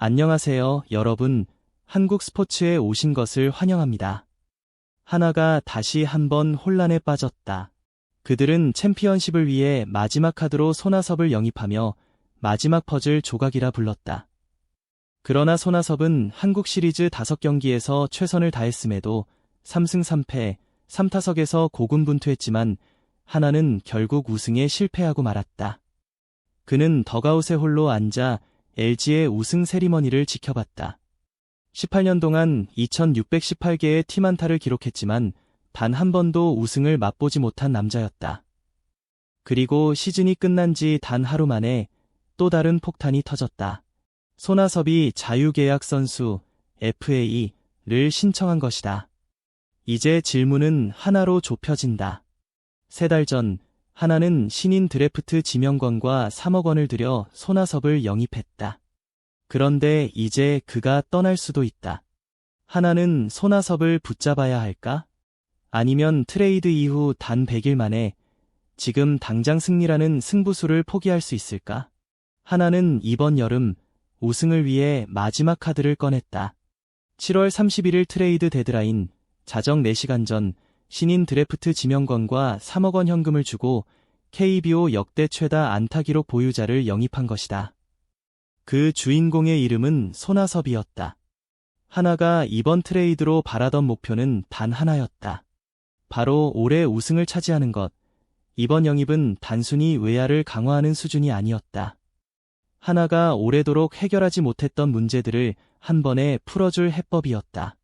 안녕하세요, 여러분. 한국 스포츠에 오신 것을 환영합니다. 하나가 다시 한번 혼란에 빠졌다. 그들은 챔피언십을 위해 마지막 카드로 손아섭을 영입하며 마지막 퍼즐 조각이라 불렀다. 그러나 손아섭은 한국 시리즈 5경기에서 최선을 다했음에도 3승 3패, 3타석에서 고군분투했지만 하나는 결국 우승에 실패하고 말았다. 그는 덕아웃에 홀로 앉아 LG의 우승 세리머니를 지켜봤다. 18년 동안 2618개의 팀안타를 기록했지만 단 한 번도 우승을 맛보지 못한 남자였다. 그리고 시즌이 끝난 지 단 하루 만에 또 다른 폭탄이 터졌다. 손아섭이 자유계약 선수 FA를 신청한 것이다. 이제 질문은 하나로 좁혀진다. 3달 전 하나는 신인 드래프트 지명권과 3억 원을 들여 손아섭을 영입했다. 그런데 이제 그가 떠날 수도 있다. 하나는 손아섭을 붙잡아야 할까? 아니면 트레이드 이후 단 100일 만에 지금 당장 승리라는 승부수를 포기할 수 있을까? 하나는 이번 여름 우승을 위해 마지막 카드를 꺼냈다. 7월 31일 트레이드 데드라인 자정 4시간 전 신인 드래프트 지명권과 3억 원 현금을 주고 KBO 역대 최다 안타 기록 보유자를 영입한 것이다. 그 주인공의 이름은 손아섭이었다. 하나가 이번 트레이드로 바라던 목표는 단 하나였다. 바로 올해 우승을 차지하는 것. 이번 영입은 단순히 외야를 강화하는 수준이 아니었다. 하나가 오래도록 해결하지 못했던 문제들을 한 번에 풀어줄 해법이었다.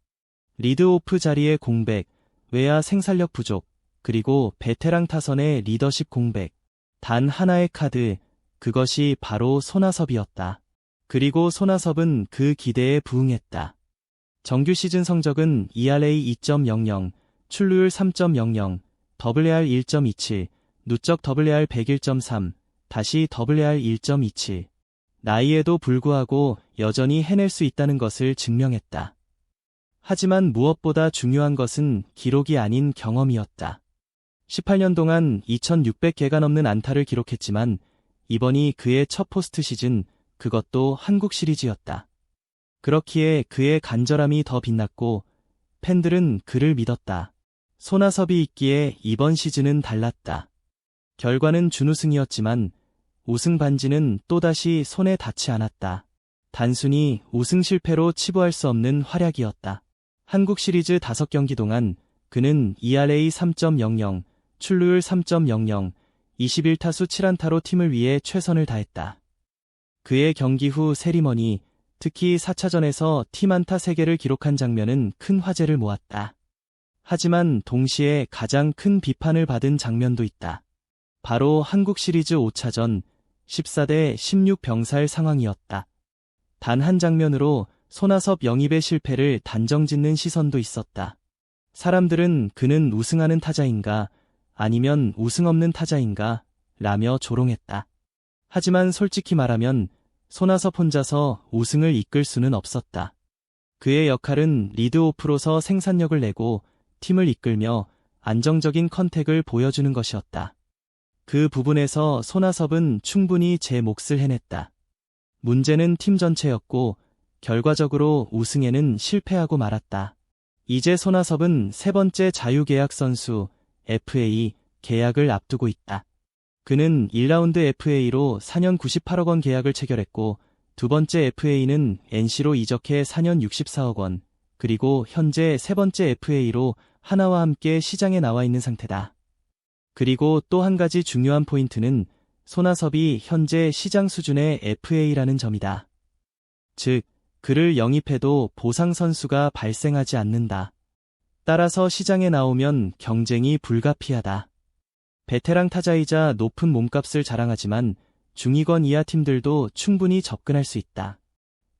리드오프 자리의 공백, 외야 생산력 부족, 그리고 베테랑 타선의 리더십 공백. 단 하나의 카드, 그것이 바로 손아섭이었다. 그리고 손아섭은 그 기대에 부응했다. 정규 시즌 성적은 ERA 2.00, 출루율 3.00, WAR 1.27, 누적 WAR 101.3, 다시 WAR 1.27. 나이에도 불구하고 여전히 해낼 수 있다는 것을 증명했다. 하지만 무엇보다 중요한 것은 기록이 아닌 경험이었다. 18년 동안 2600개가 넘는 안타를 기록했지만 이번이 그의 첫 포스트 시즌, 그것도 한국 시리즈였다. 그렇기에 그의 간절함이 더 빛났고 팬들은 그를 믿었다. 손아섭이 있기에 이번 시즌은 달랐다. 결과는 준우승이었지만 우승 반지는 또다시 손에 닿지 않았다. 단순히 우승 실패로 치부할 수 없는 활약이었다. 한국 시리즈 5경기 동안 그는 ERA 3.00, 출루율 3.00, 21타수 7안타로 팀을 위해 최선을 다했다. 그의 경기 후 세리머니, 특히 4차전에서 팀 안타 3개를 기록한 장면은 큰 화제를 모았다. 하지만 동시에 가장 큰 비판을 받은 장면도 있다. 바로 한국 시리즈 5차전 14대 16 병살 상황이었다. 단 한 장면으로 손아섭 영입의 실패를 단정짓는 시선도 있었다. 사람들은 그는 우승하는 타자인가 아니면 우승 없는 타자인가 라며 조롱했다. 하지만 솔직히 말하면 손아섭 혼자서 우승을 이끌 수는 없었다. 그의 역할은 리드오프로서 생산력을 내고 팀을 이끌며 안정적인 컨택을 보여주는 것이었다. 그 부분에서 손아섭은 충분히 제 몫을 해냈다. 문제는 팀 전체였고 결과적으로 우승에는 실패하고 말았다. 이제 손아섭은 3번째 자유계약 선수 FA 계약을 앞두고 있다. 그는 1라운드 FA로 4년 98억 원 계약을 체결했고 두 번째 FA는 NC로 이적해 4년 64억 원, 그리고 현재 3번째 FA로 하나와 함께 시장에 나와 있는 상태다. 그리고 또 한 가지 중요한 포인트는 손아섭이 현재 시장 수준의 FA라는 점이다. 즉, 그를 영입해도 보상 선수가 발생하지 않는다. 따라서 시장에 나오면 경쟁이 불가피하다. 베테랑 타자이자 높은 몸값을 자랑하지만 중위권 이하 팀들도 충분히 접근할 수 있다.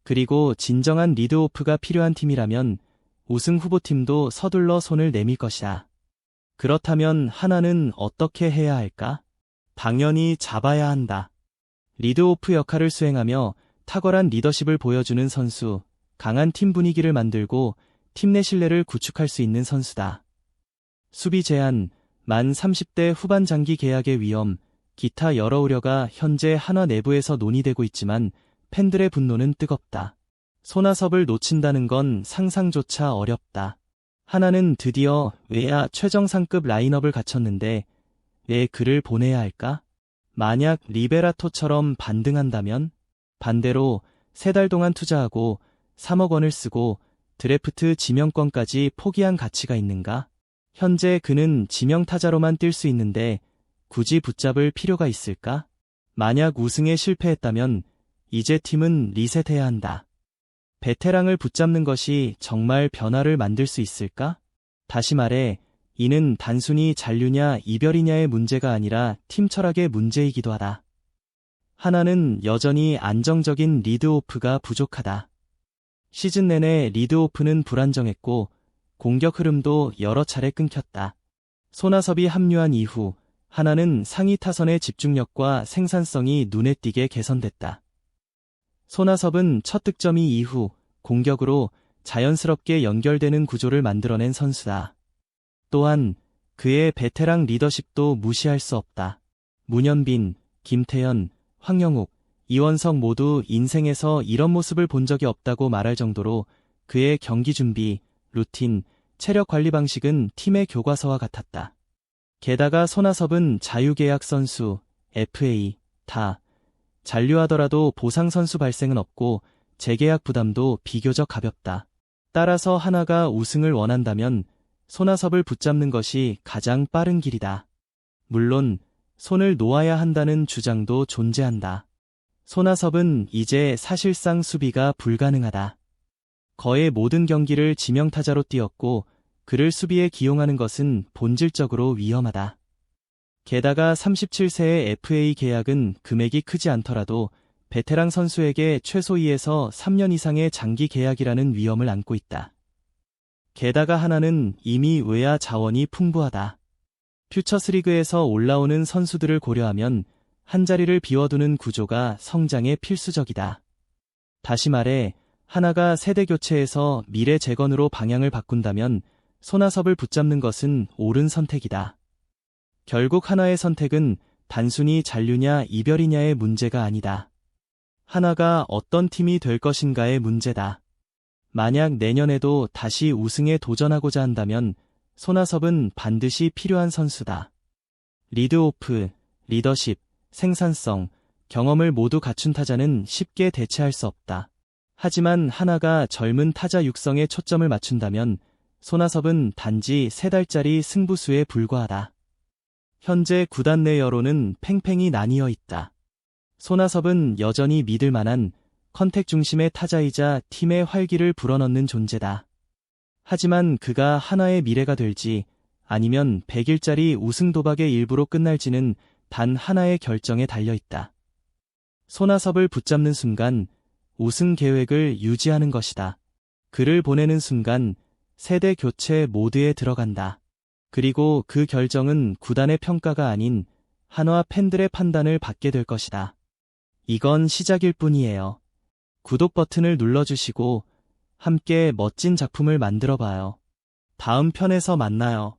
그리고 진정한 리드오프가 필요한 팀이라면 우승 후보팀도 서둘러 손을 내밀 것이다. 그렇다면 하나는 어떻게 해야 할까? 당연히 잡아야 한다. 리드오프 역할을 수행하며 탁월한 리더십을 보여주는 선수, 강한 팀 분위기를 만들고 팀 내 신뢰를 구축할 수 있는 선수다. 수비 제한, 만 30대 후반 장기 계약의 위험, 기타 여러 우려가 현재 한화 내부에서 논의되고 있지만 팬들의 분노는 뜨겁다. 손아섭을 놓친다는 건 상상조차 어렵다. 하나는 드디어 외야 최정상급 라인업을 갖췄는데 왜 그를 보내야 할까? 만약 리베라토처럼 반등한다면? 반대로 3달 동안 투자하고 3억 원을 쓰고 드래프트 지명권까지 포기한 가치가 있는가? 현재 그는 지명타자로만 뛸 수 있는데 굳이 붙잡을 필요가 있을까? 만약 우승에 실패했다면 이제 팀은 리셋해야 한다. 베테랑을 붙잡는 것이 정말 변화를 만들 수 있을까? 다시 말해, 이는 단순히 잔류냐 이별이냐의 문제가 아니라 팀 철학의 문제이기도 하다. 하나는 여전히 안정적인 리드오프가 부족하다. 시즌 내내 리드오프는 불안정했고 공격 흐름도 여러 차례 끊겼다. 손아섭이 합류한 이후 하나는 상위 타선의 집중력과 생산성이 눈에 띄게 개선됐다. 손아섭은 첫 득점이 이후 공격으로 자연스럽게 연결되는 구조를 만들어낸 선수다. 또한 그의 베테랑 리더십도 무시할 수 없다. 문현빈, 김태현, 황영욱, 이원석 모두 인생에서 이런 모습을 본 적이 없다고 말할 정도로 그의 경기 준비, 루틴, 체력 관리 방식은 팀의 교과서와 같았다. 게다가 손아섭은 자유계약 선수, FA, 다 잔류하더라도 보상 선수 발생은 없고 재계약 부담도 비교적 가볍다. 따라서 하나가 우승을 원한다면 손아섭을 붙잡는 것이 가장 빠른 길이다. 물론 손을 놓아야 한다는 주장도 존재한다. 손아섭은 이제 사실상 수비가 불가능하다. 거의 모든 경기를 지명타자로 뛰었고 그를 수비에 기용하는 것은 본질적으로 위험하다. 게다가 37세의 FA 계약은 금액이 크지 않더라도 베테랑 선수에게 최소 2에서 3년 이상의 장기 계약이라는 위험을 안고 있다. 게다가 하나는 이미 외야 자원이 풍부하다. 퓨처스리그에서 올라오는 선수들을 고려하면 한 자리를 비워두는 구조가 성장에 필수적이다. 다시 말해 하나가 세대 교체에서 미래 재건으로 방향을 바꾼다면 손아섭을 붙잡는 것은 옳은 선택이다. 결국 하나의 선택은 단순히 잔류냐 이별이냐의 문제가 아니다. 하나가 어떤 팀이 될 것인가의 문제다. 만약 내년에도 다시 우승에 도전하고자 한다면 손아섭은 반드시 필요한 선수다. 리드오프, 리더십, 생산성, 경험을 모두 갖춘 타자는 쉽게 대체할 수 없다. 하지만 하나가 젊은 타자 육성에 초점을 맞춘다면 손아섭은 단지 3달짜리 승부수에 불과하다. 현재 구단 내 여론은 팽팽히 나뉘어 있다. 손아섭은 여전히 믿을 만한 컨택 중심의 타자이자 팀의 활기를 불어넣는 존재다. 하지만 그가 하나의 미래가 될지 아니면 100일짜리 우승 도박의 일부로 끝날지는 단 하나의 결정에 달려있다. 손아섭을 붙잡는 순간 우승 계획을 유지하는 것이다. 그를 보내는 순간 세대 교체 모드에 들어간다. 그리고 그 결정은 구단의 평가가 아닌 한화 팬들의 판단을 받게 될 것이다. 이건 시작일 뿐이에요. 구독 버튼을 눌러주시고 함께 멋진 작품을 만들어봐요. 다음 편에서 만나요.